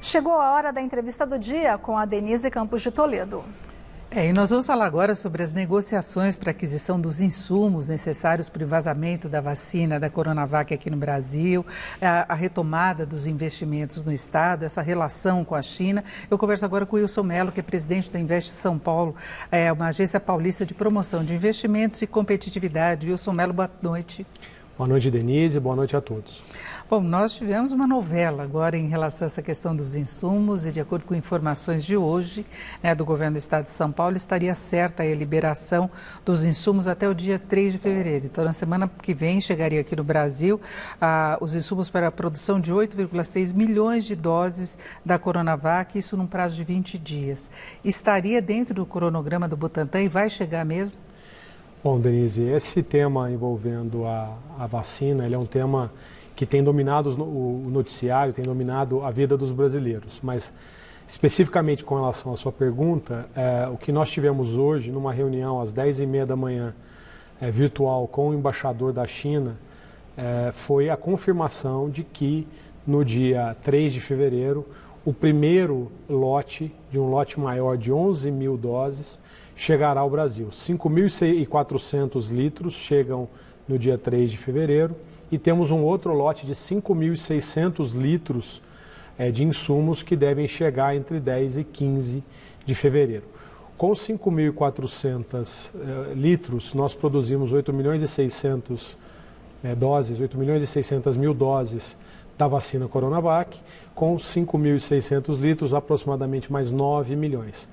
Chegou a hora da entrevista do dia com a Denise Campos de Toledo. E nós vamos falar agora sobre as negociações para aquisição dos insumos necessários para o vazamento da vacina da Coronavac aqui no Brasil, a retomada dos investimentos no Estado, essa relação com a China. Eu converso agora com o Wilson Mello, que é presidente da Invest São Paulo, uma agência paulista de promoção de investimentos e competitividade. Wilson Mello, boa noite. Boa noite, Denise. Boa noite a todos. Bom, nós tivemos uma novela agora em relação a essa questão dos insumos e, de acordo com informações de hoje, do governo do Estado de São Paulo, estaria certa a liberação dos insumos até o dia 3 de fevereiro. Então, na semana que vem, chegaria aqui no Brasil os insumos para a produção de 8,6 milhões de doses da Coronavac, isso num prazo de 20 dias. Estaria dentro do cronograma do Butantan e vai chegar mesmo? Bom, Denise, esse tema envolvendo a vacina, ele é um tema que tem dominado o noticiário, tem dominado a vida dos brasileiros. Mas, especificamente com relação à sua pergunta, o que nós tivemos hoje, numa reunião às 10h30 da manhã, virtual, com o embaixador da China, foi a confirmação de que, no dia 3 de fevereiro, o primeiro lote, de um lote maior de 11 mil doses, chegará ao Brasil. 5.400 litros chegam no dia 3 de fevereiro e temos um outro lote de 5.600 litros de insumos que devem chegar entre 10 e 15 de fevereiro. Com 5.400 litros, nós produzimos 8 milhões e 600 doses, 8 milhões e 600 mil doses da vacina Coronavac, com 5.600 litros, aproximadamente mais 9 milhões.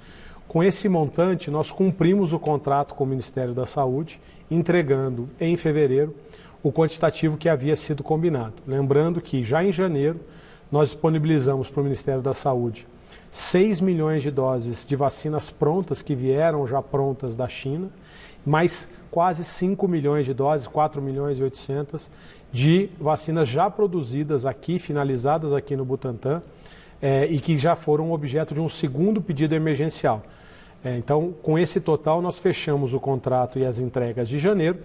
Com esse montante, nós cumprimos o contrato com o Ministério da Saúde, entregando em fevereiro o quantitativo que havia sido combinado. Lembrando que já em janeiro, nós disponibilizamos para o Ministério da Saúde 6 milhões de doses de vacinas prontas, que vieram já prontas da China, mais quase 5 milhões de doses, 4 milhões e 800, de vacinas já produzidas aqui, finalizadas aqui no Butantan, e que já foram objeto de um segundo pedido emergencial. Então, com esse total, nós fechamos o contrato e as entregas de janeiro.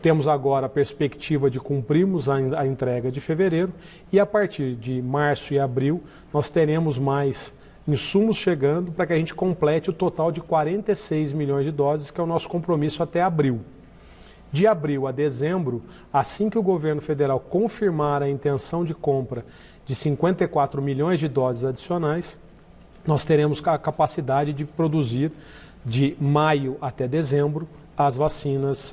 Temos agora a perspectiva de cumprirmos a entrega de fevereiro e a partir de março e abril nós teremos mais insumos chegando para que a gente complete o total de 46 milhões de doses, que é o nosso compromisso até abril. De abril a dezembro, assim que o governo federal confirmar a intenção de compra de 54 milhões de doses adicionais, nós teremos a capacidade de produzir de maio até dezembro as vacinas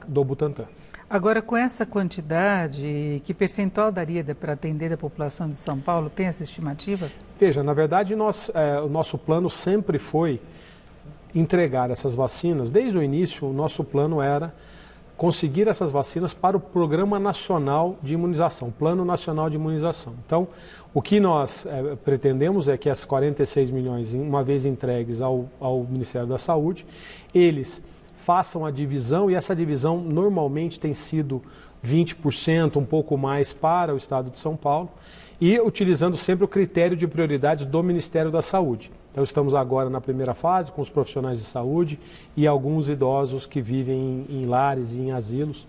do Butantan. Agora, com essa quantidade, que percentual daria para atender a população de São Paulo? Tem essa estimativa? Veja, na verdade, o nosso plano sempre foi entregar essas vacinas. Desde o início, o nosso plano era conseguir essas vacinas para o Programa Nacional de Imunização, Plano Nacional de Imunização. Então, o que nós pretendemos é que as 46 milhões, uma vez entregues ao Ministério da Saúde, eles façam a divisão, e essa divisão normalmente tem sido 20%, um pouco mais para o Estado de São Paulo, e utilizando sempre o critério de prioridades do Ministério da Saúde. Então, estamos agora na primeira fase com os profissionais de saúde e alguns idosos que vivem em lares e em asilos,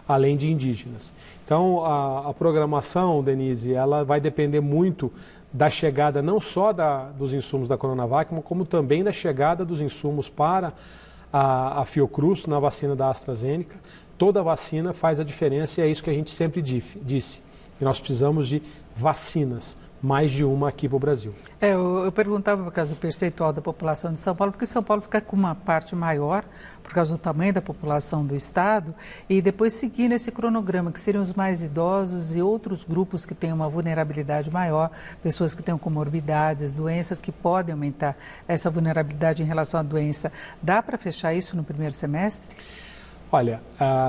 além de indígenas. Então, a programação, Denise, ela vai depender muito da chegada não só dos insumos da Coronavac, mas como também da chegada dos insumos para a Fiocruz na vacina da AstraZeneca. Toda vacina faz a diferença e é isso que a gente sempre disse. E nós precisamos de vacinas, mais de uma aqui para o Brasil. Eu perguntava por causa do percentual da população de São Paulo, porque São Paulo fica com uma parte maior, por causa do tamanho da população do estado, e depois seguindo esse cronograma, que seriam os mais idosos e outros grupos que têm uma vulnerabilidade maior, pessoas que têm comorbidades, doenças que podem aumentar essa vulnerabilidade em relação à doença. Dá para fechar isso no primeiro semestre? Olha,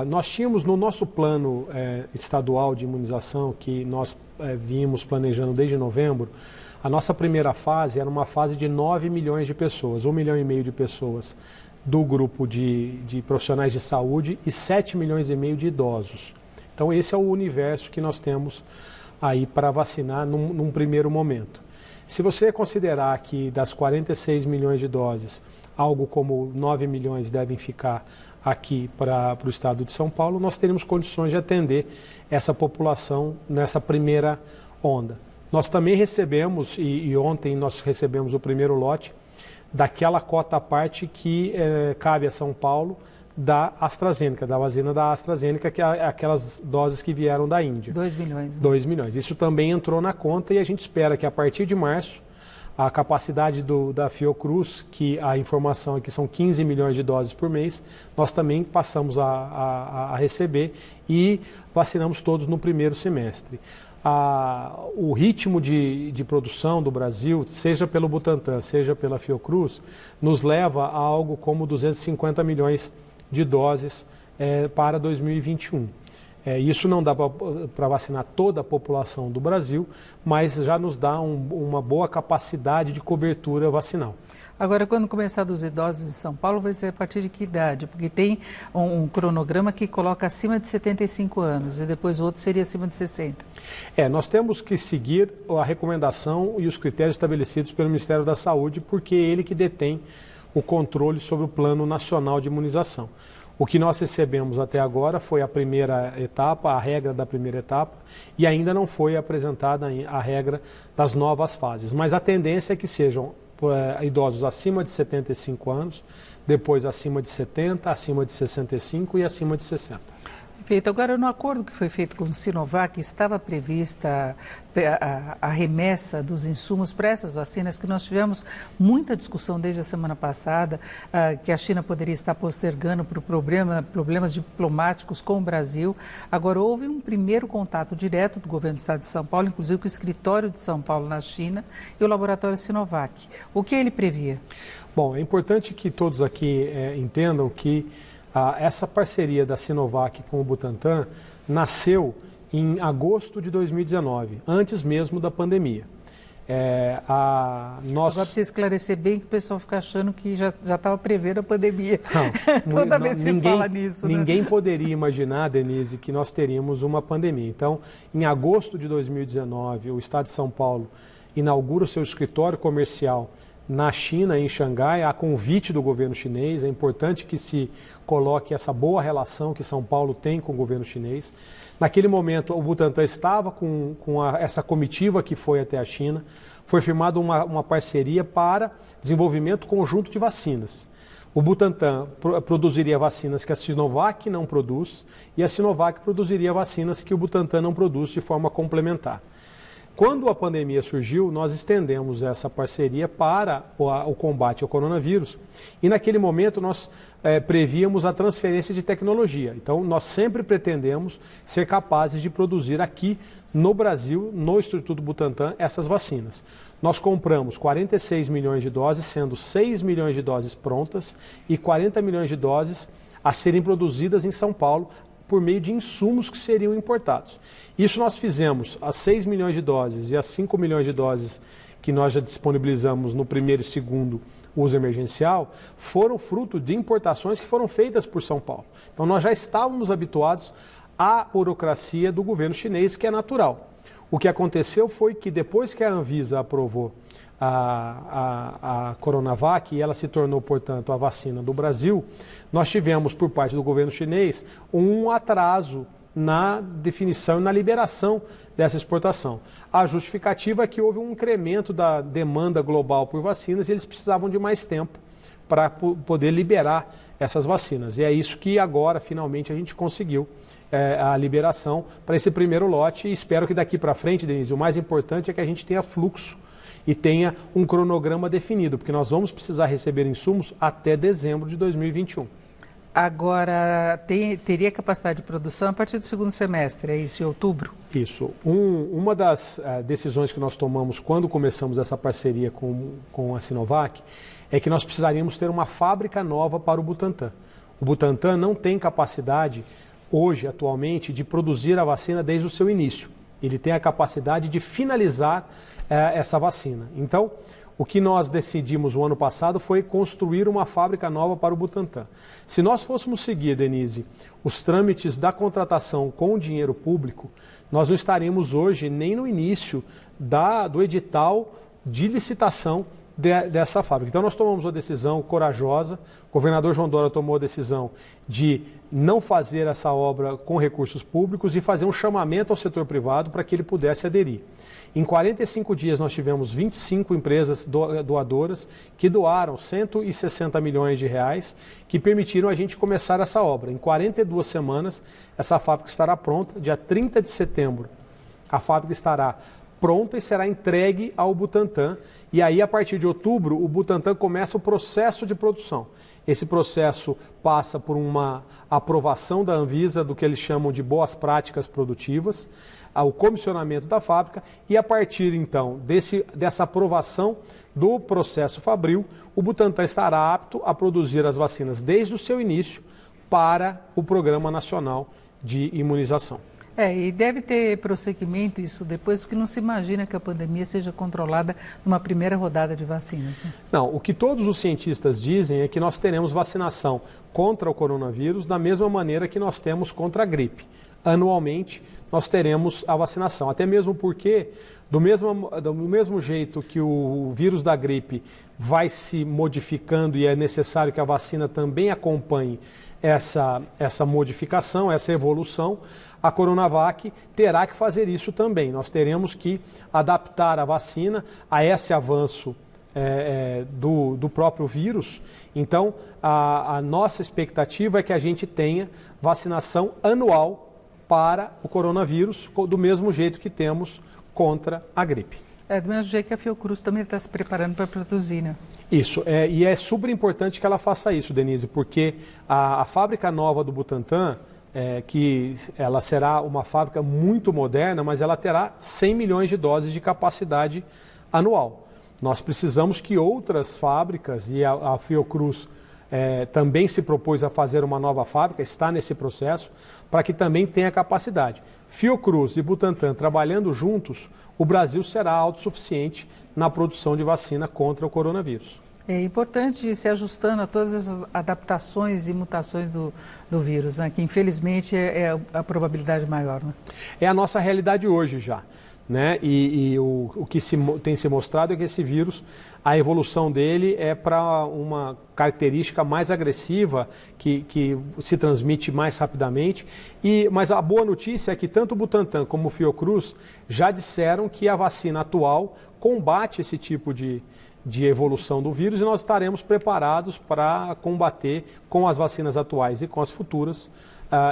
nós tínhamos no nosso plano estadual de imunização, que nós vínhamos planejando desde novembro, a nossa primeira fase era uma fase de 9 milhões de pessoas, 1,5 milhão de pessoas do grupo de profissionais de saúde e 7,5 milhões de idosos. Então esse é o universo que nós temos aí para vacinar num primeiro momento. Se você considerar que das 46 milhões de doses, algo como 9 milhões devem ficar aqui para o estado de São Paulo, nós teremos condições de atender essa população nessa primeira onda. Nós também recebemos, e ontem nós recebemos o primeiro lote, daquela cota à parte que cabe a São Paulo da AstraZeneca, da vacina da AstraZeneca, que é aquelas doses que vieram da Índia. 2 milhões. 2 milhões. Isso também entrou na conta e a gente espera que a partir de março a capacidade da Fiocruz, que a informação é que são 15 milhões de doses por mês, nós também passamos a receber e vacinamos todos no primeiro semestre. O ritmo de produção do Brasil, seja pelo Butantan, seja pela Fiocruz, nos leva a algo como 250 milhões de doses para 2021. Isso não dá para vacinar toda a população do Brasil, mas já nos dá uma boa capacidade de cobertura vacinal. Agora, quando começar dos idosos em São Paulo, vai ser a partir de que idade? Porque tem um cronograma que coloca acima de 75 anos e depois o outro seria acima de 60. Nós temos que seguir a recomendação e os critérios estabelecidos pelo Ministério da Saúde, porque é ele que detém o controle sobre o Plano Nacional de Imunização. O que nós recebemos até agora foi a primeira etapa, a regra da primeira etapa, e ainda não foi apresentada a regra das novas fases. Mas a tendência é que sejam idosos acima de 75 anos, depois acima de 70, acima de 65 e acima de 60. Perfeito. Agora, no acordo que foi feito com o Sinovac, estava prevista a remessa dos insumos para essas vacinas, que nós tivemos muita discussão desde a semana passada, que a China poderia estar postergando por problemas diplomáticos com o Brasil. Agora, houve um primeiro contato direto do governo do Estado de São Paulo, inclusive com o escritório de São Paulo na China e o laboratório Sinovac. O que ele previa? Bom, é importante que todos aqui entendam que essa parceria da Sinovac com o Butantan nasceu em agosto de 2019, antes mesmo da pandemia. Agora precisa esclarecer bem que o pessoal fica achando que já estava prevendo a pandemia. Toda vez que se fala nisso. Ninguém poderia imaginar, Denise, que nós teríamos uma pandemia. Então, em agosto de 2019, o Estado de São Paulo inaugura o seu escritório comercial na China, em Xangai, a convite do governo chinês. É importante que se coloque essa boa relação que São Paulo tem com o governo chinês. Naquele momento, o Butantan estava com essa comitiva que foi até a China. Foi firmada uma parceria para desenvolvimento conjunto de vacinas. O Butantan produziria vacinas que a Sinovac não produz e a Sinovac produziria vacinas que o Butantan não produz de forma complementar. Quando a pandemia surgiu, nós estendemos essa parceria para o combate ao coronavírus e naquele momento nós prevíamos a transferência de tecnologia. Então nós sempre pretendemos ser capazes de produzir aqui no Brasil, no Instituto Butantan, essas vacinas. Nós compramos 46 milhões de doses, sendo 6 milhões de doses prontas e 40 milhões de doses a serem produzidas em São Paulo, por meio de insumos que seriam importados. Isso nós fizemos, as 6 milhões de doses e as 5 milhões de doses que nós já disponibilizamos no primeiro e segundo uso emergencial, foram fruto de importações que foram feitas por São Paulo. Então nós já estávamos habituados à burocracia do governo chinês, que é natural. O que aconteceu foi que depois que a Anvisa aprovou a Coronavac e ela se tornou, portanto, a vacina do Brasil, nós tivemos, por parte do governo chinês, um atraso na definição e na liberação dessa exportação. A justificativa é que houve um incremento da demanda global por vacinas e eles precisavam de mais tempo para poder liberar essas vacinas. E é isso que agora, finalmente, a gente conseguiu a liberação para esse primeiro lote e espero que daqui para frente, Denise, o mais importante é que a gente tenha fluxo e tenha um cronograma definido, porque nós vamos precisar receber insumos até dezembro de 2021. Agora, teria capacidade de produção a partir do segundo semestre, é isso, em outubro? Isso. Uma das decisões que nós tomamos quando começamos essa parceria com a Sinovac é que nós precisaríamos ter uma fábrica nova para o Butantan. O Butantan não tem capacidade, hoje, atualmente, de produzir a vacina desde o seu início. Ele tem a capacidade de finalizar essa vacina. Então, o que nós decidimos o ano passado foi construir uma fábrica nova para o Butantan. Se nós fôssemos seguir, Denise, os trâmites da contratação com o dinheiro público, nós não estaríamos hoje nem no início do edital de licitação dessa fábrica. Então nós tomamos uma decisão corajosa, o governador João Dória tomou a decisão de não fazer essa obra com recursos públicos e fazer um chamamento ao setor privado para que ele pudesse aderir. Em 45 dias nós tivemos 25 empresas doadoras que doaram 160 milhões de reais, que permitiram a gente começar essa obra. Em 42 semanas essa fábrica estará pronta, dia 30 de setembro a fábrica estará pronta e será entregue ao Butantan. E aí, a partir de outubro, o Butantan começa o processo de produção. Esse processo passa por uma aprovação da Anvisa do que eles chamam de boas práticas produtivas, o comissionamento da fábrica e a partir, então, dessa aprovação do processo fabril, o Butantan estará apto a produzir as vacinas desde o seu início para o Programa Nacional de Imunização. E deve ter prosseguimento isso depois, porque não se imagina que a pandemia seja controlada numa primeira rodada de vacinas. Né? Não, o que todos os cientistas dizem é que nós teremos vacinação contra o coronavírus da mesma maneira que nós temos contra a gripe. Anualmente, nós teremos a vacinação, até mesmo porque, do mesmo jeito que o vírus da gripe vai se modificando e é necessário que a vacina também acompanhe essa modificação, essa evolução, a Coronavac terá que fazer isso também. Nós teremos que adaptar a vacina a esse avanço do próprio vírus. Então, a nossa expectativa é que a gente tenha vacinação anual para o coronavírus, do mesmo jeito que temos contra a gripe. Do mesmo jeito que a Fiocruz também está se preparando para produzir, né? Isso, e é super importante que ela faça isso, Denise, porque a fábrica nova do Butantan, que ela será uma fábrica muito moderna, mas ela terá 100 milhões de doses de capacidade anual. Nós precisamos que outras fábricas, e a Fiocruz também se propôs a fazer uma nova fábrica, está nesse processo, para que também tenha capacidade. Fiocruz e Butantan trabalhando juntos, o Brasil será autossuficiente na produção de vacina contra o coronavírus. É importante ir se ajustando a todas essas adaptações e mutações do vírus, né? Que infelizmente é a probabilidade maior. Né? É a nossa realidade hoje já. Né? E o que tem se mostrado é que esse vírus, a evolução dele é para uma característica mais agressiva, que se transmite mais rapidamente. Mas a boa notícia é que tanto o Butantan como o Fiocruz já disseram que a vacina atual combate esse tipo de evolução do vírus e nós estaremos preparados para combater com as vacinas atuais e com as futuras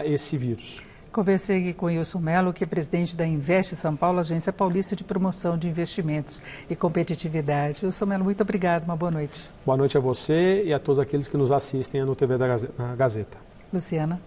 esse vírus. Conversei aqui com o Ilson Mello, que é presidente da Invest São Paulo, Agência Paulista de Promoção de Investimentos e Competitividade. Ilson Mello, muito obrigado, uma boa noite. Boa noite a você e a todos aqueles que nos assistem no TV da Gazeta. Luciana.